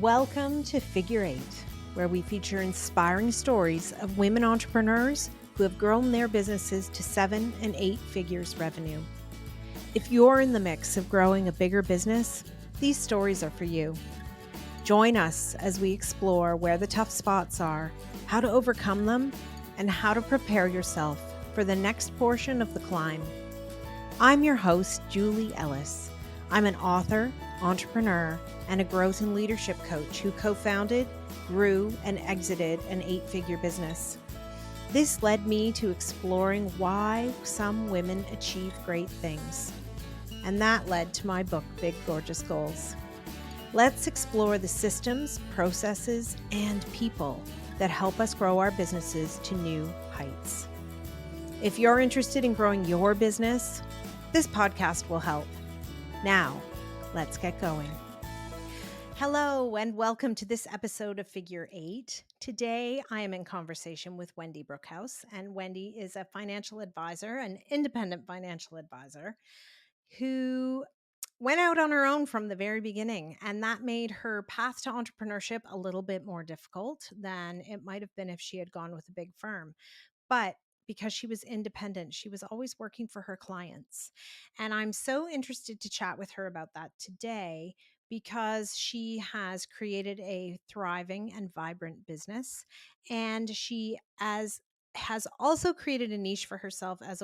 Welcome to Figure Eight, where we feature inspiring stories of women entrepreneurs who have grown their businesses to 7 and 8 figures revenue. If you're in the mix of growing a bigger business, these stories are for you. Join us as we explore where the tough spots are, how to overcome them, and how to prepare yourself for the next portion of the climb. I'm your host, Julie Ellis. I'm an author, entrepreneur, and a growth and leadership coach who co-founded, grew, and exited an 8-figure business. This led me to exploring why some women achieve great things. And that led to my book, Big Gorgeous Goals. Let's explore the systems, processes, and people that help us grow our businesses to new heights. If you're interested in growing your business, this podcast will help. Now, let's get going. Hello, and welcome to this episode of Figure Eight. Today, I am in conversation with Wendy Brookhouse, and Wendy is a financial advisor, an independent financial advisor, who went out on her own from the very beginning, and that made her path to entrepreneurship a little bit more difficult than it might have been if she had gone with a big firm. But because she was independent, she was always working for her clients. And I'm so interested to chat with her about that today because she has created a thriving and vibrant business. And she has also created a niche for herself as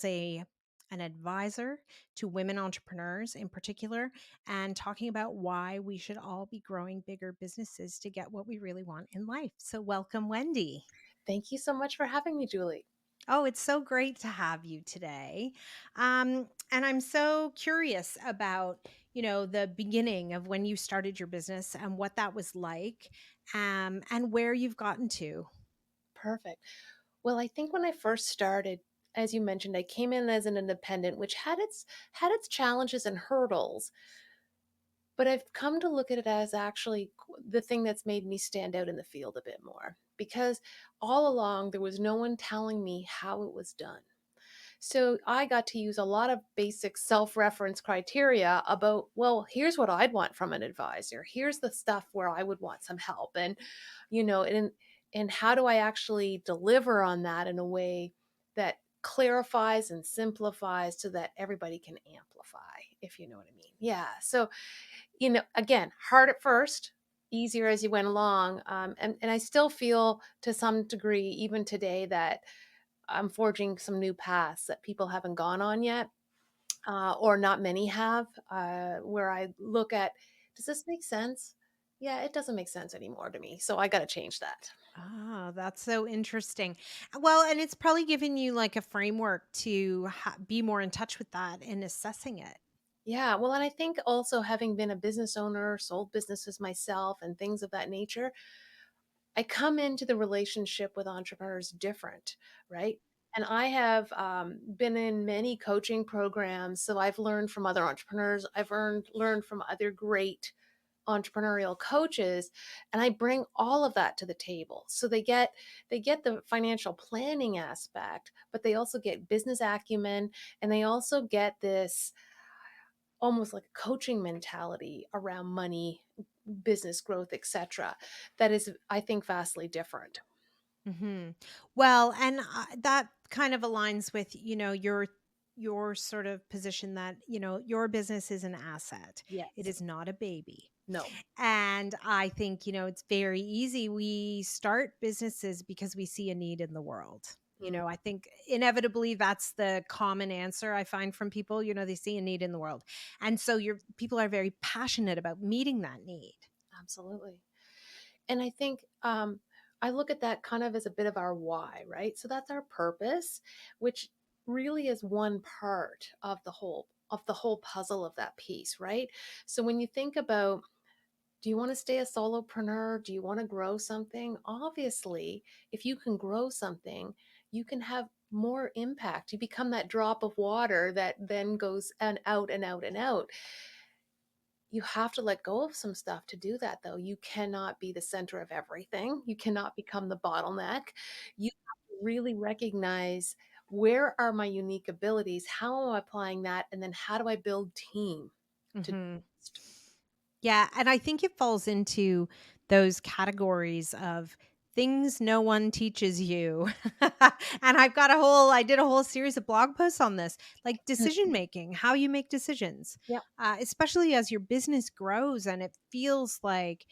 an advisor to women entrepreneurs in particular, and talking about why we should all be growing bigger businesses to get what we really want in life. So welcome, Wendy. Thank you so much for having me, Julie. Oh, it's so great to have you today. And I'm so curious about, the beginning of when you started your business and what that was like, and where you've gotten to. Perfect. Well, I think when I first started, as you mentioned, I came in as an independent, which had its challenges and hurdles, but I've come to look at it as actually the thing that's made me stand out in the field a bit more because all along there was no one telling me how it was done. So I got to use a lot of basic self-reference criteria about, well, here's what I'd want from an advisor. Here's the stuff where I would want some help. And, you know, and how do I actually deliver on that in a way that clarifies and simplifies so that everybody can amplify, if you know what I mean. Yeah. So, again, hard at first, easier as you went along. And I still feel to some degree, even today, that I'm forging some new paths that people haven't gone on yet, or not many have, where I look at, does this make sense? Yeah, it doesn't make sense anymore to me. So I got to change that. Ah, that's so interesting. Well, and it's probably given you like a framework to be more in touch with that and assessing it. Yeah. Well, and I think also having been a business owner, sold businesses myself, and things of that nature, I come into the relationship with entrepreneurs different, right? And I have been in many coaching programs. So I've learned from other entrepreneurs. I've learned from other great entrepreneurial coaches, and I bring all of that to the table. So they get the financial planning aspect, but they also get business acumen, and they also get this almost like a coaching mentality around money, business growth, etc. That is, I think, vastly different. Hmm. Well, and that kind of aligns with your sort of position that your business is an asset. It Yes. is not a baby. No. And I think, it's very easy. We start businesses because we see a need in the world. Mm. I think inevitably that's the common answer I find from people. They see a need in the world. And so your people are very passionate about meeting that need. Absolutely. And I think I look at that kind of as a bit of our why, right? So that's our purpose, which really is one part of the whole puzzle of that piece, right? So when you think about, do you want to stay a solopreneur? Do you want to grow something? Obviously, if you can grow something, you can have more impact. You become that drop of water that then goes and out and out and out. You have to let go of some stuff to do that, though. You cannot be the center of everything. You cannot become the bottleneck. You have to really recognize, where are my unique abilities? How am I applying that? And then how do I build team to do Hmm. it? Yeah, and I think it falls into those categories of things no one teaches you. And I did a whole series of blog posts on this, like decision Mhm. making, how you make decisions, Yep. especially as your business grows and it feels like,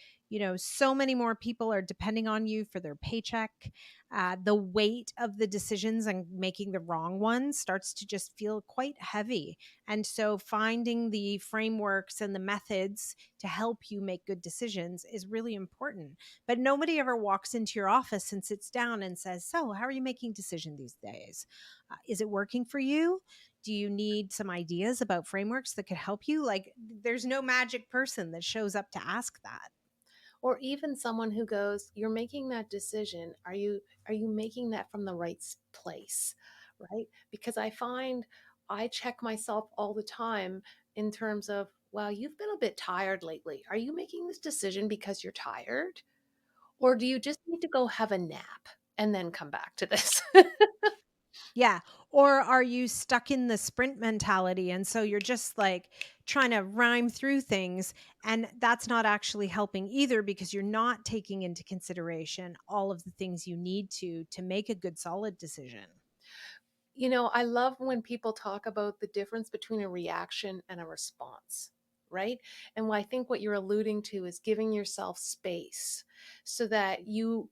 so many more people are depending on you for their paycheck. The weight of the decisions and making the wrong ones starts to just feel quite heavy. And so finding the frameworks and the methods to help you make good decisions is really important. But nobody ever walks into your office and sits down and says, "So, how are you making decisions these days? Is it working for you? Do you need some ideas about frameworks that could help you?" Like, there's no magic person that shows up to ask that. Or even someone who goes, "You're making that decision. Are you making that from the right place?" Right? Because I find I check myself all the time in terms of, "Well, you've been a bit tired lately. Are you making this decision because you're tired? Or do you just need to go have a nap and then come back to this?" Yeah. Or are you stuck in the sprint mentality? And so you're just like trying to rhyme through things. And that's not actually helping either because you're not taking into consideration all of the things you need to make a good, solid decision. I love when people talk about the difference between a reaction and a response, right? And I think what you're alluding to is giving yourself space so that you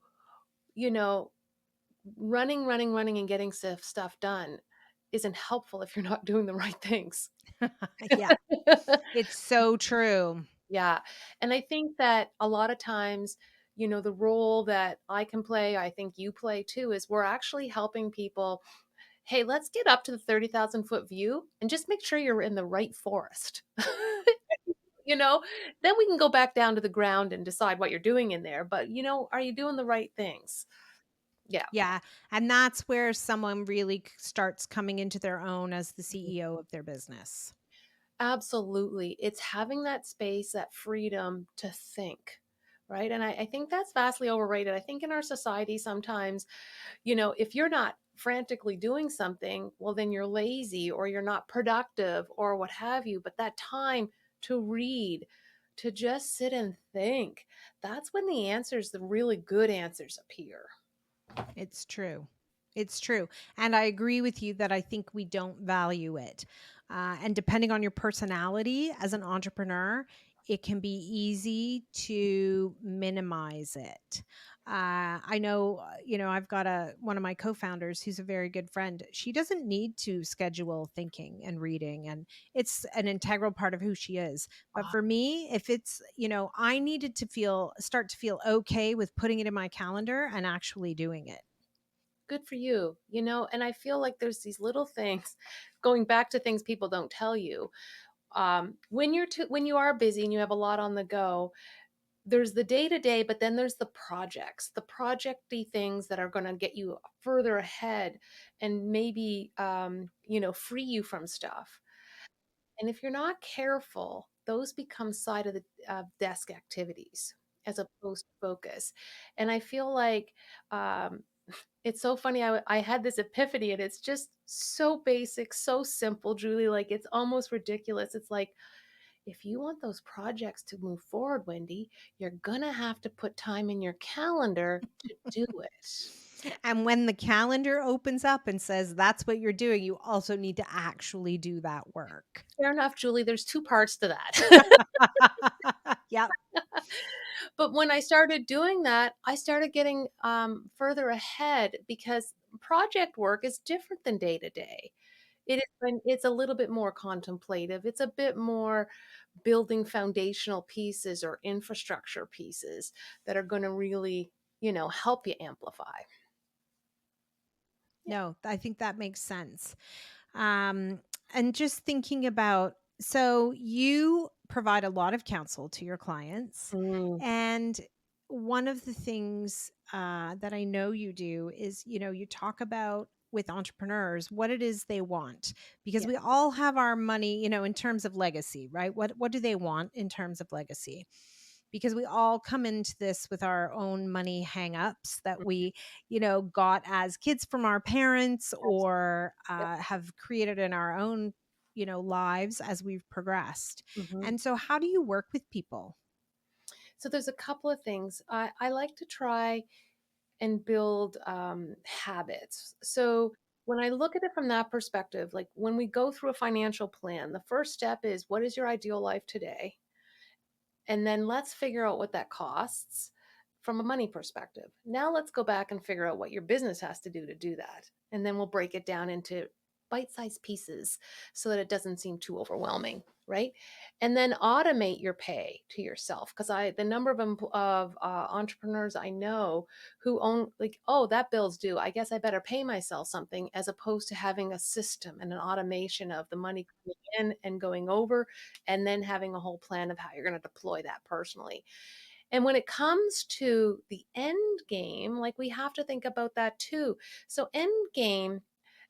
know, running and getting stuff done isn't helpful if you're not doing the right things. Yeah. It's so true. Yeah. And I think that a lot of times, the role that I can play, I think you play too, is we're actually helping people. Hey, let's get up to the 30,000-foot view and just make sure you're in the right forest. You know, then we can go back down to the ground and decide what you're doing in there. But, are you doing the right things? Yeah, Yeah. And that's where someone really starts coming into their own as the CEO of their business. absolutely. It's having that space, that freedom to think. Right. And I think that's vastly overrated. I think in our society, sometimes, if you're not frantically doing something, well, then you're lazy or you're not productive or what have you. But that time to read, to just sit and think, that's when the really good answers appear. It's true. It's true. And I agree with you that I think we don't value it. And depending on your personality as an entrepreneur, it can be easy to minimize it. I know, I've got one of my co-founders who's a very good friend. She doesn't need to schedule thinking and reading, and it's an integral part of who she is. But Ah, for me, if it's, I needed to start to feel okay with putting it in my calendar and actually doing it. good for you. And I feel like there's these little things, going back to things people don't tell you. When you are busy and you have a lot on the go, there's the day to day, but then there's the projects, the projecty things that are going to get you further ahead and maybe, free you from stuff. And if you're not careful, those become side of the desk activities as opposed to focus. And I feel like, it's so funny. I had this epiphany, and it's just so basic, so simple, Julie. Like, it's almost ridiculous. It's like, if you want those projects to move forward, Wendy, you're going to have to put time in your calendar to do it. And when the calendar opens up and says that's what you're doing, you also need to actually do that work. Fair enough, Julie. There's two parts to that. Yep. But when I started doing that, I started getting further ahead because project work is different than day to day. It's a little bit more contemplative. It's a bit more building foundational pieces or infrastructure pieces that are going to really, help you amplify. Yeah. No, I think that makes sense. Um, and just thinking about, so you provide a lot of counsel to your clients. Mm, And one of the things that I know you do is, you talk about with entrepreneurs what it is they want, because yeah. we all have our money, in terms of legacy, right? What do they want in terms of legacy? Because we all come into this with our own money hangups that we, got as kids from our parents Absolutely. or Yep. have created in our own, lives as we've progressed. Mhm. And so how do you work with people? So there's a couple of things. I like to try and build habits. So when I look at it from that perspective, like when we go through a financial plan, the first step is what is your ideal life today? And then let's figure out what that costs from a money perspective. Now let's go back and figure out what your business has to do that. And then we'll break it down into bite-sized pieces so that it doesn't seem too overwhelming, right? And then automate your pay to yourself because the number of entrepreneurs I know who own like, oh, that bill's due. I guess I better pay myself something as opposed to having a system and an automation of the money coming in and going over and then having a whole plan of how you're going to deploy that personally. And when it comes to the end game, like we have to think about that too. So, end game,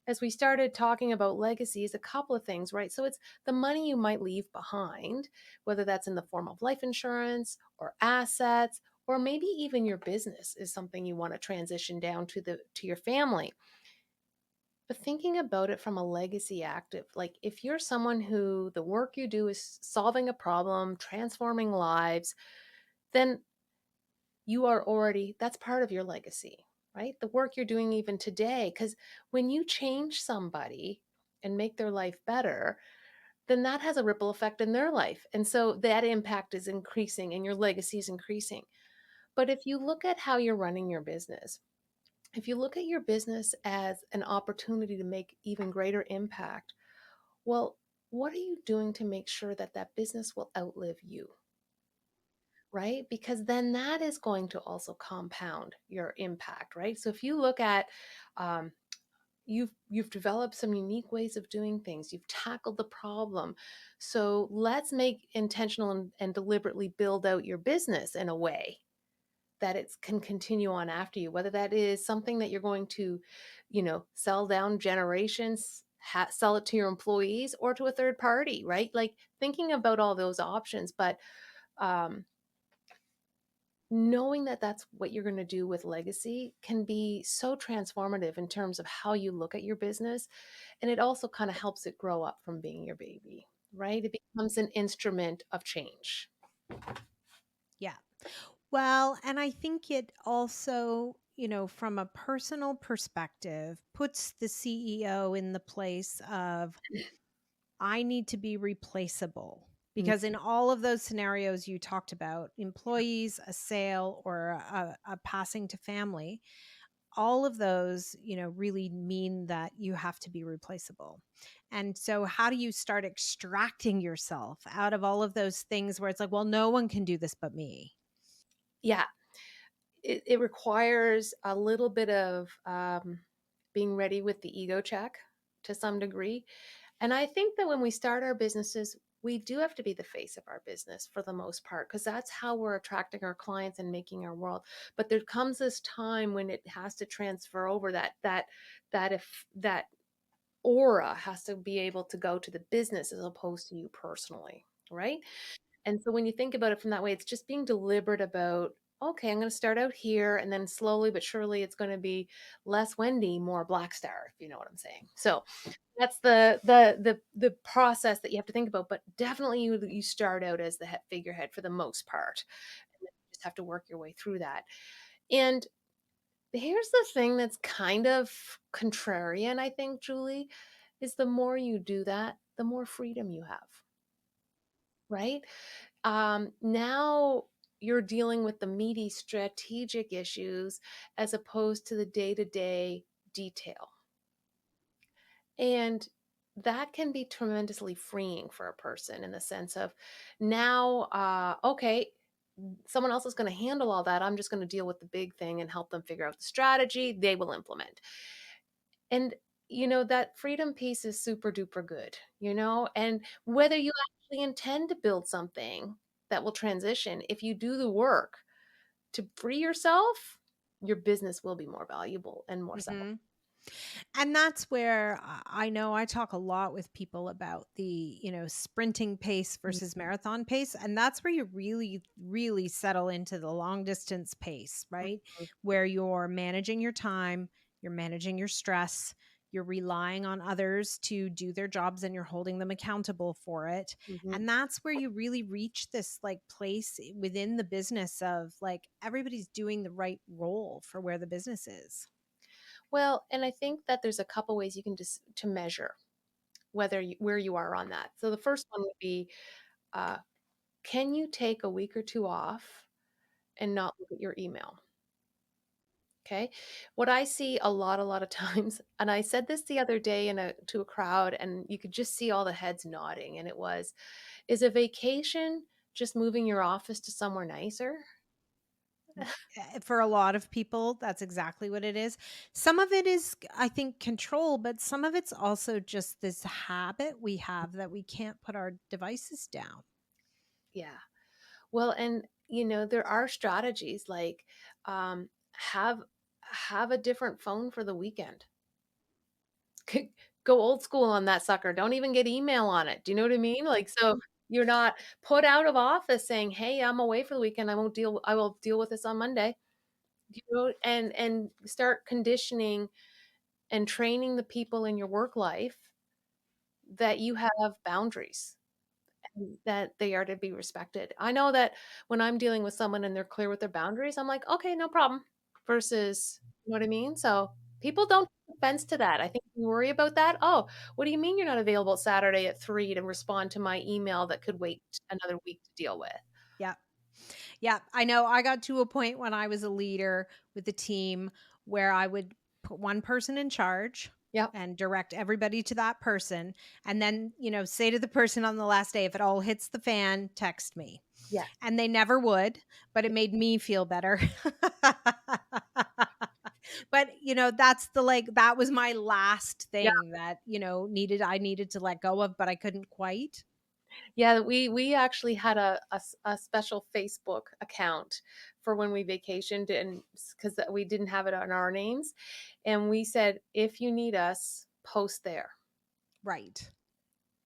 as we started talking about legacy, is a couple of things, right? So, it's the money you might leave behind, whether that's in the form of life insurance or assets, or maybe even your business is something you want to transition down to your family. But thinking about it from a legacy active, like if you're someone who the work you do is solving a problem, transforming lives, then you are already, that's part of your legacy, right? The work you're doing even today. Because when you change somebody and make their life better, then that has a ripple effect in their life. And so that impact is increasing and your legacy is increasing. But if you look at how you're running your business, if you look at your business as an opportunity to make even greater impact, well, what are you doing to make sure that that business will outlive you? Right? Because then that is going to also compound your impact, right? So if you look at um, you've developed some unique ways of doing things, you've tackled the problem. So let's make intentional and deliberately build out your business in a way that it can continue on after you, whether that is something that you're going to, sell down generations, sell it to your employees or to a third party, right? Like thinking about all those options, but um, knowing that that's what you're going to do with legacy can be so transformative in terms of how you look at your business. And it also kind of helps it grow up from being your baby, right? It becomes an instrument of change. Yeah. Well, and I think it also, from a personal perspective, puts the CEO in the place of, I need to be replaceable. Mm. Because in all of those scenarios you talked about, employees, a sale, or a passing to family, all of those, really mean that you have to be replaceable. And so, how do you start extracting yourself out of all of those things where it's like, well, no one can do this but me? Yeah, it requires a little bit of being ready with the ego check to some degree. And I think that when we start our businesses, we do have to be the face of our business for the most part, because that's how we're attracting our clients and making our world. But there comes this time when it has to transfer over that aura has to be able to go to the business as opposed to you personally, right? And so when you think about it from that way, it's just being deliberate about, okay, I'm going to start out here and then slowly but surely it's going to be less Wendy, more Black Star, if you know what I'm saying. So that's the process that you have to think about, but definitely you start out as the figurehead for the most part, and then you just have to work your way through that. And here's the thing that's kind of contrarian, I think, Julie, is the more you do that, the more freedom you have, right? Now you're dealing with the meaty strategic issues as opposed to the day-to-day detail. And that can be tremendously freeing for a person in the sense of now, okay, someone else is going to handle all that. I'm just going to deal with the big thing and help them figure out the strategy they will implement. And, that freedom piece is super duper good, and whether you actually intend to build something that will transition, if you do the work to free yourself, your business will be more valuable and more sellable. Mhm. And that's where I know I talk a lot with people about the, sprinting pace versus marathon pace. And that's where you really, really settle into the long distance pace, right? Mhm. Where you're managing your time, you're managing your stress, you're relying on others to do their jobs and you're holding them accountable for it. Mhm. And that's where you really reach this like place within the business of like everybody's doing the right role for where the business is. Well, and I think that there's a couple ways you can just to measure whether where you are on that. So the first one would be, uh, can you take a week or two off and not look at your email? Okay. What I see a lot of times, and I said this the other day to a crowd, and you could just see all the heads nodding, and it was, is a vacation just moving your office to somewhere nicer? For a lot of people, that's exactly what it is. Some of it is, I think, control, but some of it's also just this habit we have that we can't put our devices down. Yeah. Well, and there are strategies like, have a different phone for the weekend. Go old school on that sucker. Don't even get email on it. Do you know what I mean? Like, so you're not put out of office saying, "Hey, I'm away for the weekend. I will deal with this on Monday." And start conditioning and training the people in your work life that you have boundaries, that they are to be respected. I know that when I'm dealing with someone and they're clear with their boundaries, I'm like, "Okay, no problem," versus, you know what I mean? So, people don't take offense to that. I think we worry about that. "Oh, what do you mean you're not available Saturday at 3 to respond to my email that could wait another week to deal with?" Yeah. Yeah, I know I got to a point when I was a leader with the team where I would put one person in charge Yep. and direct everybody to that person. And then, say to the person on the last day, if it all hits the fan, text me. Yes. And they never would, but it made me feel better. But, that's that was my last Yeah. thing that, I needed to let go of, but I couldn't quite. Yeah, we actually had a special Facebook account for when we vacationed, and because we didn't have it on our names, and we said, "If you need us, post there." Right.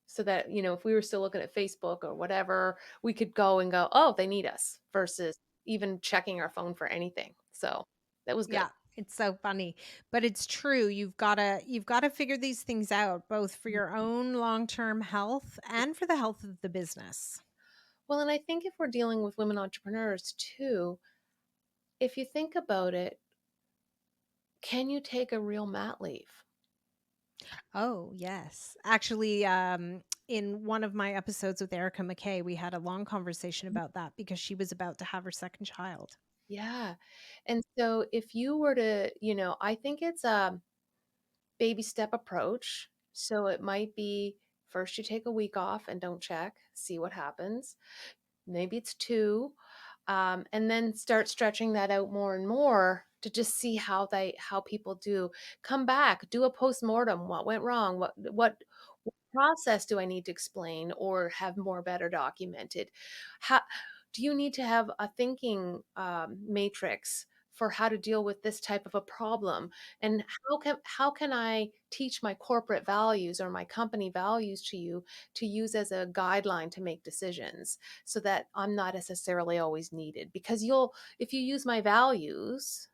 So that, if we were still looking at Facebook or whatever, we could go and go, "Oh, they need us," versus even checking our phone for anything. So, that was good. Yeah, it's so funny, but it's true. You've got to figure these things out both for your own long-term health and for the health of the business. Well, and I think if we're dealing with women entrepreneurs too, if you think about it, can you take a real mat leave? Oh, yes. Actually, in one of my episodes with Erica McKay, we had a long conversation about that because she was about to have her second child. Yeah. And so if you were to, I think it's a baby step approach. So it might be, first you take a week off and don't check, see what happens. Maybe it's two, and then start stretching that out more and more to just see how people do. Come back, do a post-mortem. What went wrong? What process do I need to explain or have more better documented? How do you need to have a thinking matrix for how to deal with this type of a problem? And how can I teach my corporate values or my company values to you to use as a guideline to make decisions, so that I'm not necessarily always needed? Because if you use my values,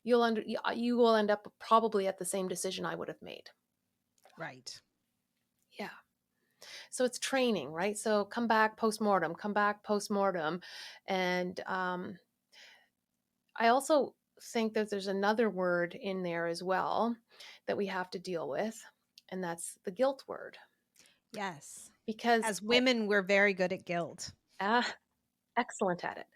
you will end up probably at the same decision I would have made. Right. Yeah. So it's training, right? So come back postmortem. And I also think that there's another word in there as well that we have to deal with, and that's the guilt word. Yes. Because As women, we're very good at guilt. ah, excellent at it.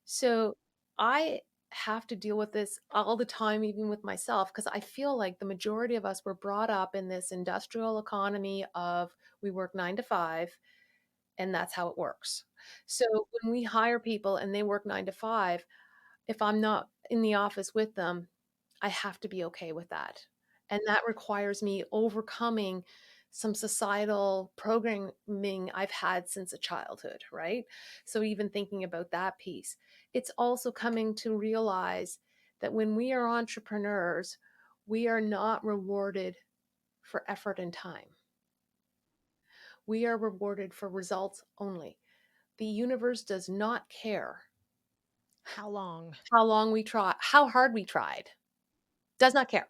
So I have to deal with this all the time, even with myself, because I feel like the majority of us were brought up in this industrial economy of, we work 9 to 5, and that's how it works. So when we hire people and they work 9 to 5, if I'm not in the office with them, I have to be okay with that. And that requires me overcoming some societal programming I've had since a childhood, right? So even thinking about that piece, it's also coming to realize that when we are entrepreneurs, we are not rewarded for effort and time. We are rewarded for results only. The universe does not care How long? how long we try, how hard we tried. Does not care.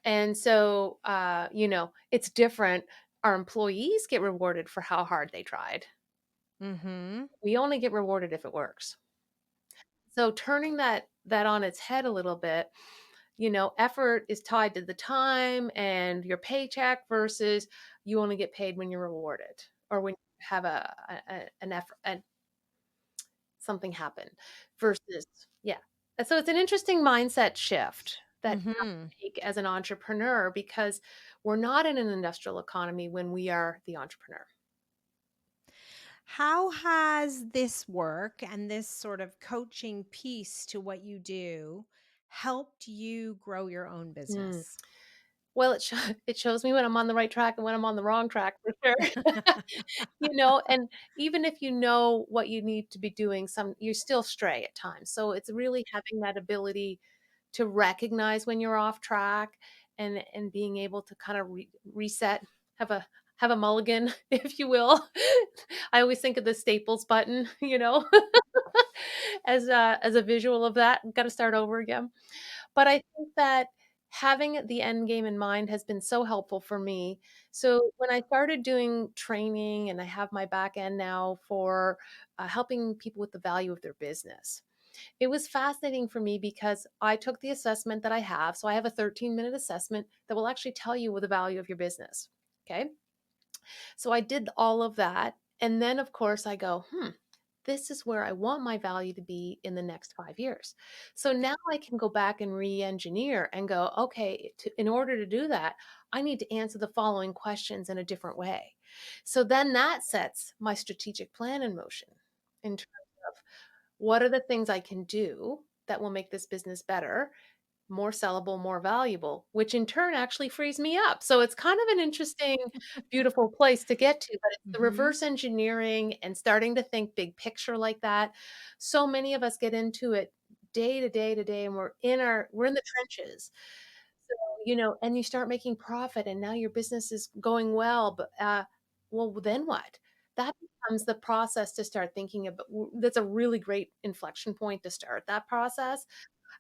And so, it's different. Our employees get rewarded for how hard they tried. Mhm. We only get rewarded if it works. So turning that on its head a little bit, effort is tied to the time and your paycheck versus you only get paid when you're rewarded or when you have an effort and something happen versus yeah. And so it's an interesting mindset shift that you have Mhm. to take as an entrepreneur because we're not in an industrial economy when we are the entrepreneur. How has this work and this sort of coaching piece to what you do helped you grow your own Mm. business? Well, it shows me when I'm on the right track and when I'm on the wrong track for sure. And even if you know what you need to be doing, you still stray at times. So it's really having that ability to recognize when you're off track and being able to kind of reset, have a mulligan, if you will. I always think of the Staples button, as a visual of that. Got to start over again. But I think that having the end game in mind has been so helpful for me. So when I started doing training and I have my back end now for helping people with the value of their business, it was fascinating for me because I took the assessment that I have. So I have a 13-minute assessment that will actually tell you the value of your business. Okay. So I did all of that. And then, of course, I go, this is where I want my value to be in the next 5 years. So now I can go back and re engineer and go, okay, in order to do that, I need to answer the following questions in a different way. So then that sets my strategic plan in motion in terms of what are the things I can do that will make this business better, more sellable, more valuable, which in turn actually frees me up. So it's kind of an interesting, beautiful place to get to, but it's the Mhm. reverse engineering and starting to think big picture like that. So many of us get into it day to day to day and we're in the trenches. So, and you start making profit and now your business is going well, but well then what? That becomes the process to start thinking about. That's a really great inflection point to start that process.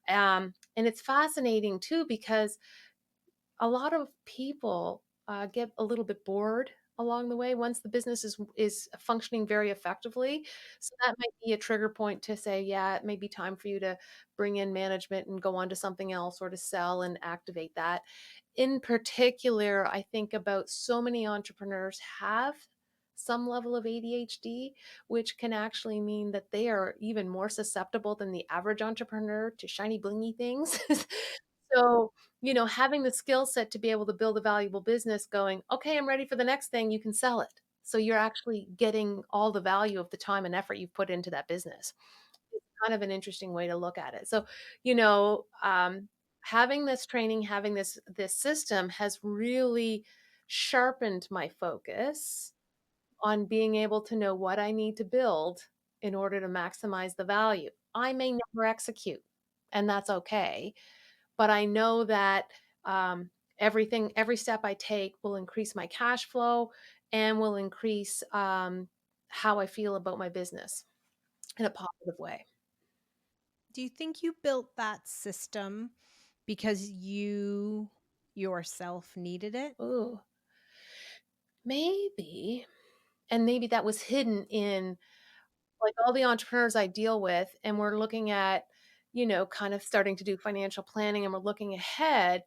And it's fascinating too because a lot of people get a little bit bored along the way once the business is functioning very effectively. So that might be a trigger point to say, yeah, it may be time for you to bring in management and go on to something else or to sell and activate that. In particular, I think about so many entrepreneurs have some level of ADHD, which can actually mean that they are even more susceptible than the average entrepreneur to shiny blingy things. So, having the skill set to be able to build a valuable business going, okay, I'm ready for the next thing, you can sell it. So you're actually getting all the value of the time and effort you've put into that business. It's kind of an interesting way to look at it. So, you know, um, having this training, having this system has really sharpened my focus on being able to know what I need to build in order to maximize the value. I may never execute, and that's okay, but I know that every step I take will increase my cash flow and will increase how I feel about my business in a positive way. Do you think you built that system because you yourself needed it? Ooh, maybe. And maybe that was hidden in like all the entrepreneurs I deal with, and we're looking at, kind of starting to do financial planning and we're looking ahead.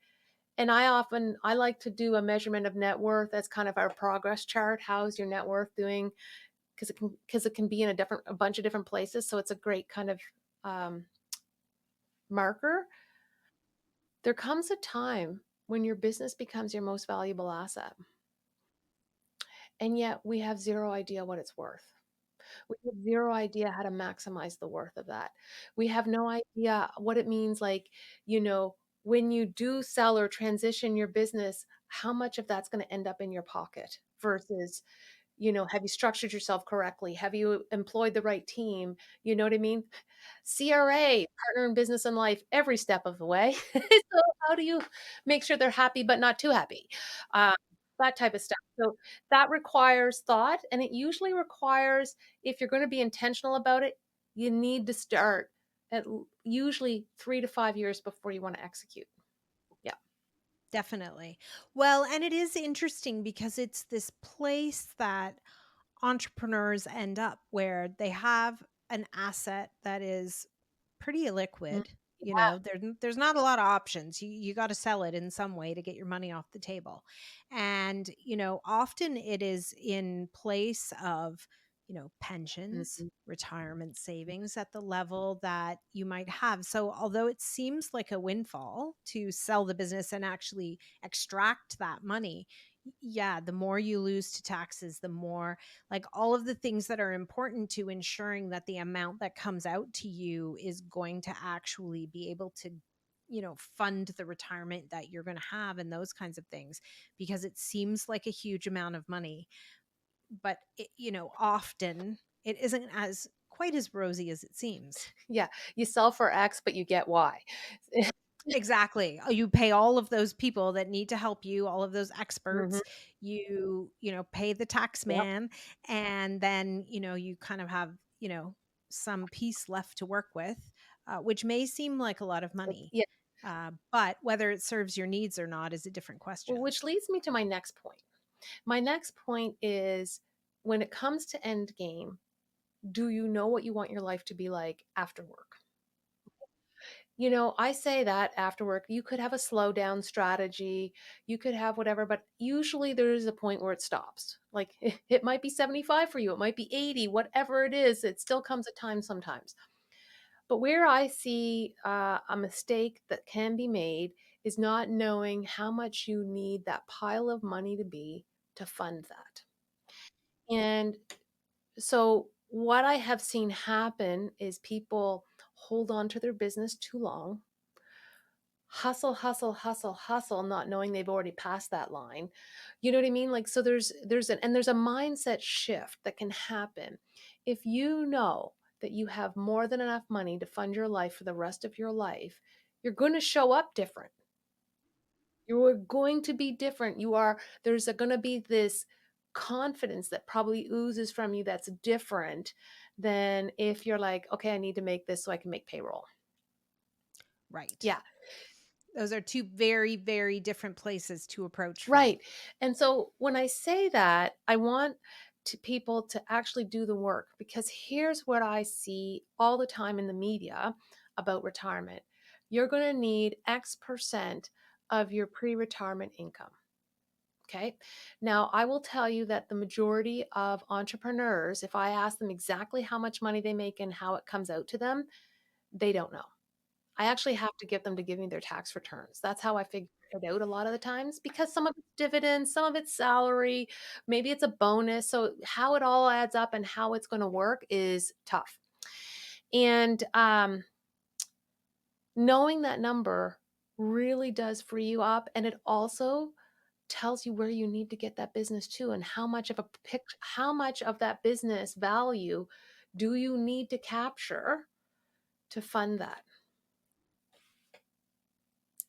And I like to do a measurement of net worth as kind of our progress chart. How's your net worth doing? Because it can be in a bunch of different places. So it's a great kind of um, marker. There comes a time when your business becomes your most valuable asset, and yet we have zero idea what it's worth. We have zero idea how to maximize the worth of that. We have no idea what it means, like, you know, when you do sell or transition your business, how much of that's going to end up in your pocket versus, have you structured yourself correctly? Have you employed the right team? You know what I mean? CRA, partner in business and life, every step of the way. So how do you make sure they're happy but not too happy? Um, that type of stuff. So that requires thought, and it usually requires, if you're going to be intentional about it, you need to start at usually 3 to 5 years before you want to execute. Yeah. Definitely. Well, and it is interesting because it's this place that entrepreneurs end up where they have an asset that is pretty Mm, illiquid. yeah. There's not a lot of options. You got to sell it in some way to get your money off the table. And, often it is in place of, pensions, Mhm. retirement savings at the level that you might have. So, although it seems like a windfall to sell the business and actually extract that money, yeah, the more you lose to taxes, the more, like, all of the things that are important to ensuring that the amount that comes out to you is going to actually be able to fund the retirement that you're going to have and those kinds of things, because it seems like a huge amount of money, but often it isn't as quite as rosy as it seems. Yeah, you sell for X, but you get Y. Exactly. You pay all of those people that need to help you, all of those Mhm. experts. Pay the tax Yep. man, and then, you kind of have, some piece left to work with, which may seem like a lot of money. Yeah, But whether it serves your needs or not is a different well, question. which leads me to my next point. My next point is when it comes to end game, do you know what you want your life to be like after work? I say that after work, you could have a slow down strategy, you could have whatever, but usually there is a point where it stops. Like it might be 75 for you, it might be 80, whatever it is, it still comes a time sometimes. But where I see a mistake that can be made is not knowing how much you need that pile of money to be to fund that. And so, what I have seen happen is people hold on to their business too long, hustle, hustle, hustle, hustle, not knowing they've already passed that line. You know what I mean? Like, so there's a mindset shift that can happen if you know that you have more than enough money to fund your life for the rest of your life. You're going to show up different. You are going to be different. There's going to be this confidence that probably oozes from you that's different than if you're like, okay, I need to make this so I can make payroll. Right. Yeah, Those are two very, very different places to approach from. right. And so when I say that, I want people to actually do the work because here's what I see all the time in the media about retirement. You're going to need X% of your pre retirement income. Okay. Now, I will tell you that the majority of entrepreneurs, if I ask them exactly how much money they make and how it comes out to them, they don't know. I actually have to get them to give me their tax returns. That's how I figure it out a lot of the times because some of it's dividends, some of it's salary, maybe it's a bonus. So, how it all adds up and how it's going to work is tough. And knowing that number really does free you up. And it also tells you where you need to get that business to and how much of that business value do you need to capture to fund that.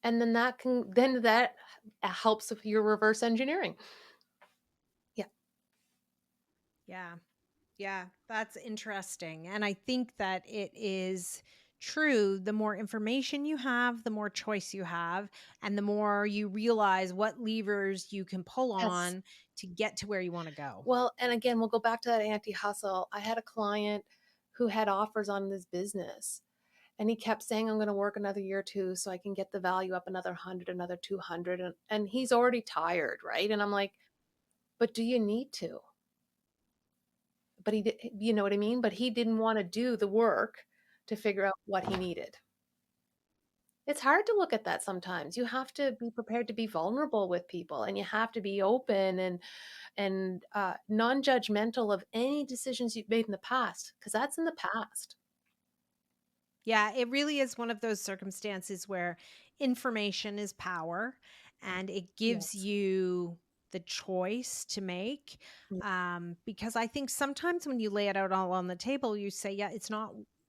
And then that helps with your reverse engineering. Yeah. Yeah. Yeah, that's interesting. And I think that it is true. The more information you have, the more choice you have, and the more you realize what levers you can pull Yes. on to get to where you want to go. Well, and again, we'll go back to that anti-hustle. I had a client who had offers on this business and he kept saying, I'm going to work another year or two so I can get the value up another 100, another 200. And he's already tired. Right. And I'm like, but do you need to? But you know what I mean? But he didn't want to do the work to figure out what he needed. It's hard to look at that sometimes. You have to be prepared to be vulnerable with people and you have to be open and non-judgmental of any decisions you've made in the past because that's in the past. Yeah, it really is one of those circumstances where information is power and it gives Yes. you the choice to make. Yeah. Because I think sometimes when you lay it out all on the table, you say, yeah,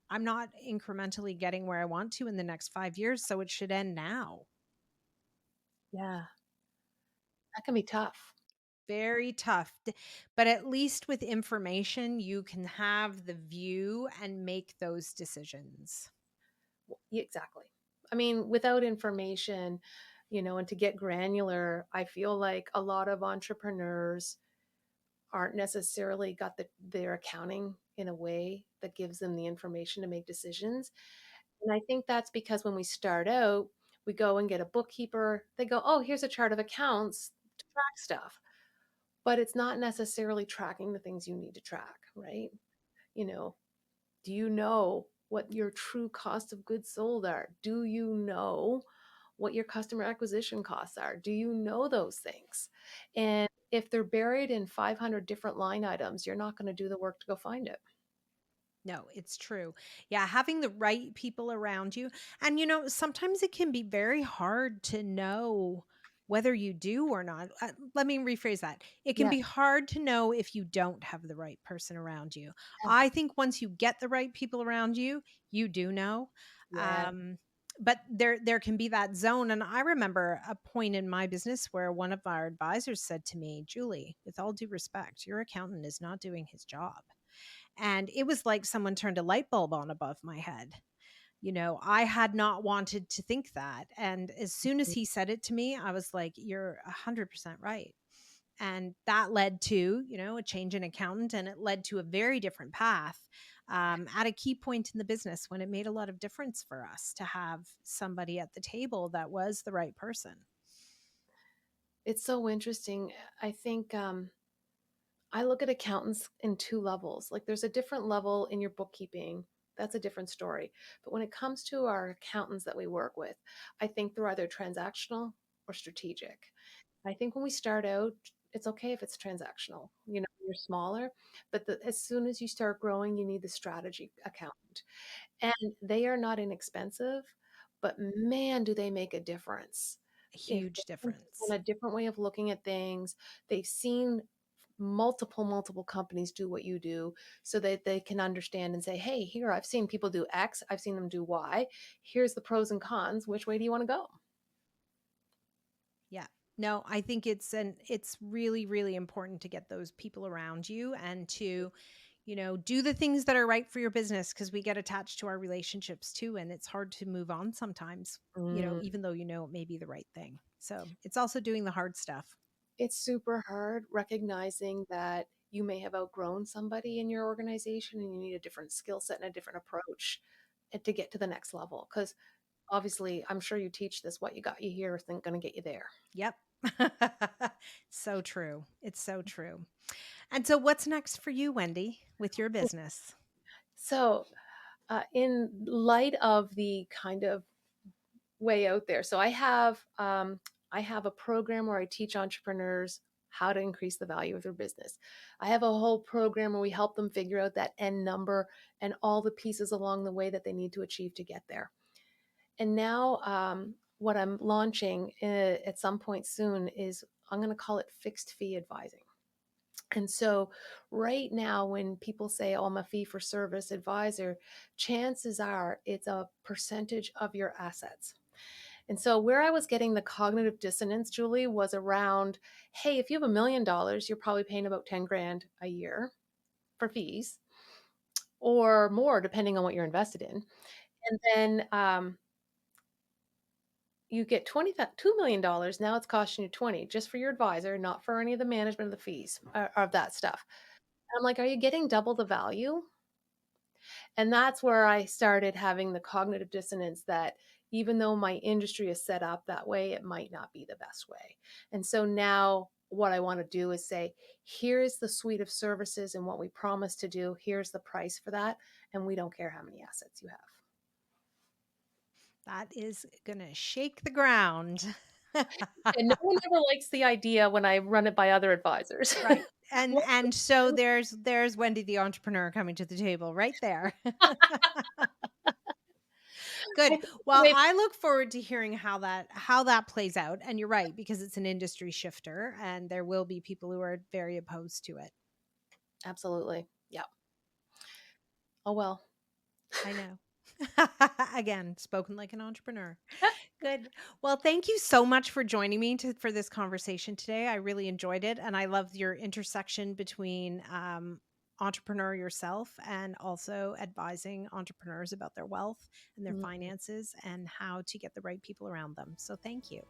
I'm not incrementally getting where I want to in the next 5 years, so it should end now. Yeah. That can be tough. Very tough. But at least with information, you can have the view and make those decisions. Yeah, exactly. I mean, without information, And to get granular, I feel like a lot of entrepreneurs aren't necessarily got their accounting in a way that gives them the information to make decisions. And I think that's because when we start out, we go and get a bookkeeper. They go, oh, here's a chart of accounts to track stuff. But it's not necessarily tracking the things you need to track, right? You know, do you know what your true cost of goods sold are? Do you know what your customer acquisition costs are? Do you know those things? And if they're buried in 500 different line items, you're not going to do the work to go find it. No, it's true. Yeah, having the right people around you. And, sometimes it can be very hard to know whether you do or not. Let me rephrase that. It can Yeah. be hard to know if you don't have the right person around you. Yeah. I think once you get the right people around you, you do know. Yeah. Um, but there can be that zone. And I remember a point in my business where one of our advisors said to me, Julie, with all due respect, your accountant is not doing his job. And it was like someone turned a light bulb on above my head. I had not wanted to think that. And as soon as he said it to me, I was like, you're 100% right. And that led to, a change in accountant, and it led to a very different path at a key point in the business when it made a lot of difference for us to have somebody at the table that was the right person. It's so interesting. I think I look at accountants in two levels. Like there's a different level in your bookkeeping. That's a different story. But when it comes to our accountants that we work with, I think they're either transactional or strategic. I think when we start out, it's okay if it's transactional. You're smaller, but as soon as you start growing, you need the strategy accountant. And they are not inexpensive, but man, do they make a difference. A If huge they difference. understand a different way of looking at things, they've seen multiple companies do what you do so that they can understand and say, hey, here, I've seen people do X, I've seen them do Y. Here's the pros and cons. Which way do you want to go? Yeah. No, I think it's really, really important to get those people around you and to, do the things that are right for your business, because we get attached to our relationships too. And it's hard to move on sometimes, Mm, even though it may be the right thing. So it's also doing the hard stuff. it's super hard recognizing that you may have outgrown somebody in your organization and you need a different skill set and a different approach to get to the next level. Because obviously, I'm sure you teach this, what you got you here isn't going to get you there. Yep. So true. It's so true. And so what's next for you, Wendy, with your business? So, in light of the kind of way out there, so I have a program where I teach entrepreneurs how to increase the value of their business. I have a whole program where we help them figure out that end number and all the pieces along the way that they need to achieve to get there. And now, what I'm launching at some point soon is I'm going to call it fixed fee advising. And so, right now, when people say, oh, I'm a fee for service advisor, chances are it's a percentage of your assets. And so, where I was getting the cognitive dissonance, Julie, was around, hey, if you have $1 million, you're probably paying about 10 grand a year for fees or more, depending on what you're invested in. And then you get $2 million. Now it's costing you 20 just for your advisor, not for any of the management of the fees of that stuff. I'm like, are you getting double the value? And that's where I started having the cognitive dissonance that even though my industry is set up that way, it might not be the best way. And so now what I want to do is say, here's the suite of services and what we promised to do. Here's the price for that. And we don't care how many assets you have. That is going to shake the ground. And no one ever likes the idea when I run it by other advisors. Right. And so there's Wendy the entrepreneur coming to the table right there. I Good. think it's the Well, way. I look forward to hearing how that plays out. And you're right, because it's an industry shifter and there will be people who are very opposed to it. Absolutely. Yeah. Oh, well. I know. Again, spoken like an entrepreneur. Good. Well, thank you so much for joining me for this conversation today. I really enjoyed it. And I love your intersection between entrepreneur yourself and also advising entrepreneurs about their wealth and their Mm. finances and how to get the right people around them. So thank you.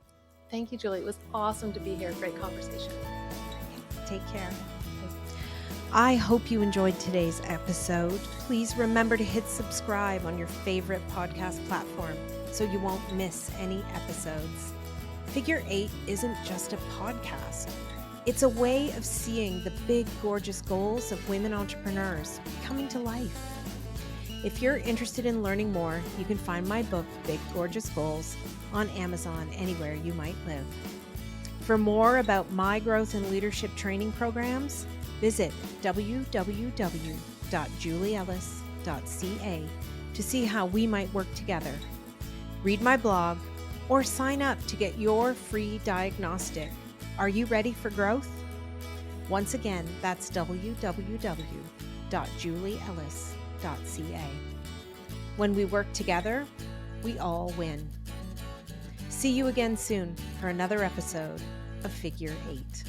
Thank you, Julie. It was awesome to be here. Great conversation. Take care. I hope you enjoyed today's episode. Please remember to hit subscribe on your favorite podcast platform so you won't miss any episodes. Figure 8 isn't just a podcast. It's a way of seeing the big, gorgeous goals of women entrepreneurs coming to life. If you're interested in learning more, you can find my book, Big Gorgeous Goals, on Amazon anywhere you might live. For more about my growth and leadership training programs, visit www.julieellis.ca to see how we might work together. Read my blog or sign up to get your free diagnostic. Are you ready for growth? Once again, that's www.julieellis.ca. When we work together, we all win. See you again soon for another episode of Figure 8.